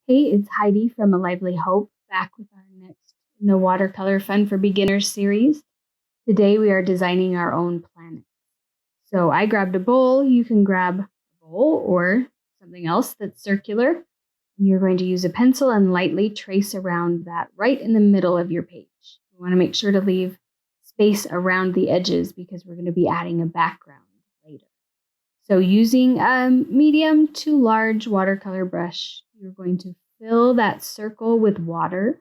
Hey, it's Heidi from A Lively Hope, back with our next in the Watercolor Fun for Beginners series. Today we are designing our own planet. So I grabbed a bowl. You can grab a bowl or something else that's circular. And you're going to use a pencil and lightly trace around that right in the middle of your page. You want to make sure to leave space around the edges because we're going to be adding a background later. So using a medium to large watercolor brush, you're going to fill that circle with water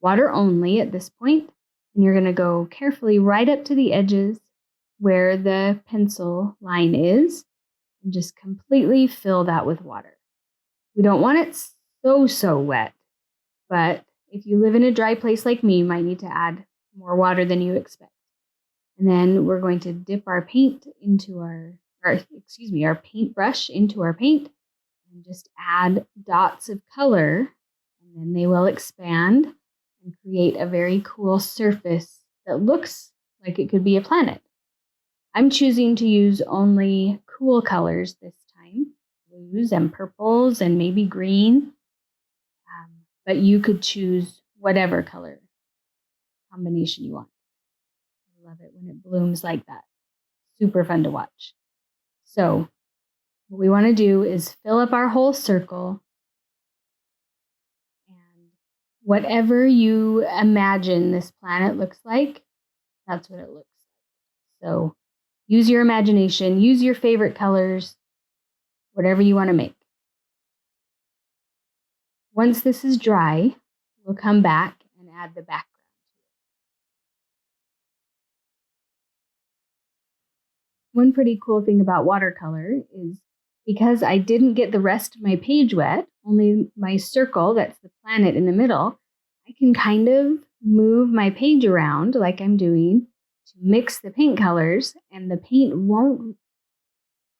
only at this point, and you're going to go carefully right up to the edges where the pencil line is and just completely fill that with water. We don't want it so wet, but if you live in a dry place like me, you might need to add more water than you expect. And then we're going to dip our paint into our paintbrush into our paint and just add dots of color, and then they will expand and create a very cool surface that looks like it could be a planet. I'm choosing to use only cool colors this time, blues and purples and maybe green, but you could choose whatever color combination you want. I love it when it blooms like that. Super fun to watch. So what we want to do is fill up our whole circle, and whatever you imagine this planet looks like, that's what it looks like. So use your imagination, use your favorite colors, whatever you want to make. Once this is dry, we'll come back and add the background. One pretty cool thing about watercolor is because I didn't get the rest of my page wet, only my circle, that's the planet in the middle, I can kind of move my page around like I'm doing to mix the paint colors, and the paint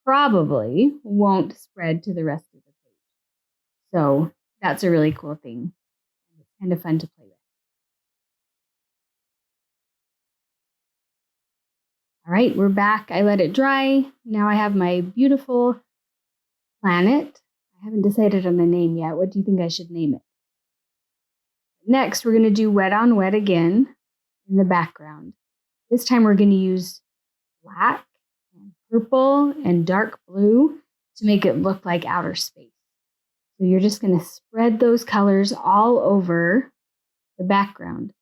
probably won't spread to the rest of the page. So that's a really cool thing. It's kind of fun to play with. All right, we're back. I let it dry. Now I have my beautiful planet. I haven't decided on a name yet. What do you think I should name it? Next, we're going to do wet on wet again in the background. This time we're going to use black and purple and dark blue to make it look like outer space. So you're just going to spread those colors all over the background,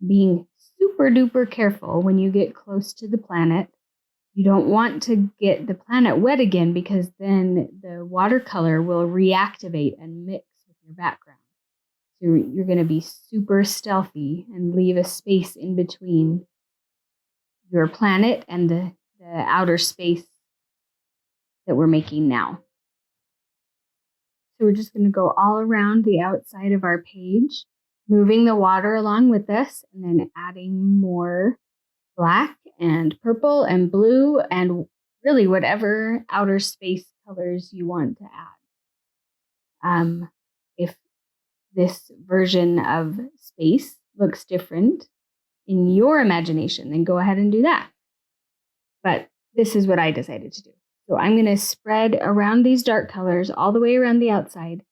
being super duper careful when you get close to the planet. You don't want to get the planet wet again because then the watercolor will reactivate and mix with your background. So you're going to be super stealthy and leave a space in between your planet and the outer space that we're making now. So we're just going to go all around the outside of our page, moving the water along with us, and then adding more black and purple and blue and really whatever outer space colors you want to add. If this version of space looks different in your imagination, then go ahead and do that. But this is what I decided to do. So I'm going to spread around these dark colors all the way around the outside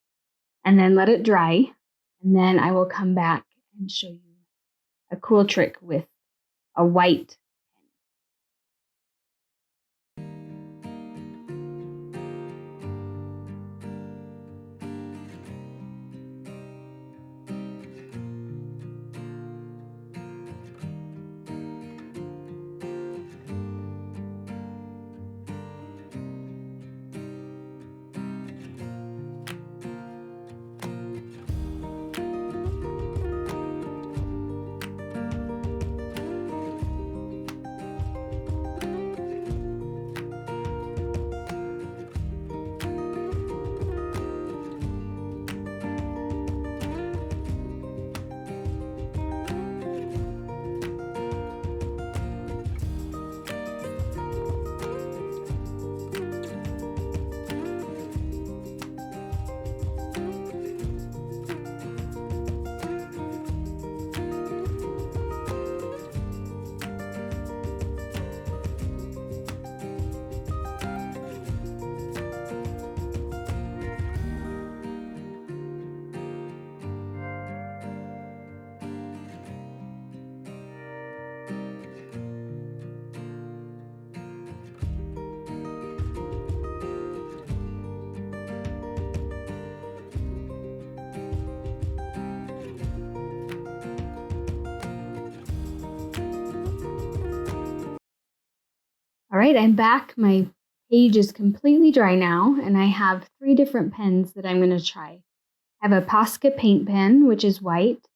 and then let it dry. And then I will come back and show you a cool trick with a white right, I'm back. My page is completely dry now, and I have 3 different pens that I'm going to try. I have a Posca paint pen, which is white,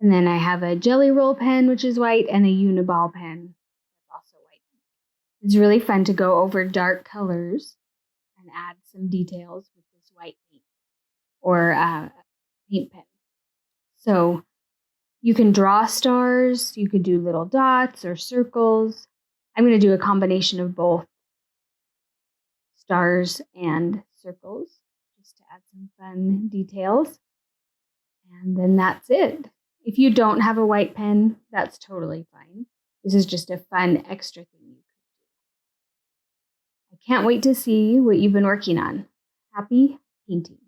and then I have a Jelly Roll pen, which is white, and a Uniball pen, that's also white. It's really fun to go over dark colors and add some details with this white paint or paint pen. So you can draw stars, you could do little dots or circles. I'm going to do a combination of both stars and circles just to add some fun details. And then that's it. If you don't have a white pen, that's totally fine. This is just a fun extra thing you could do. I can't wait to see what you've been working on. Happy painting.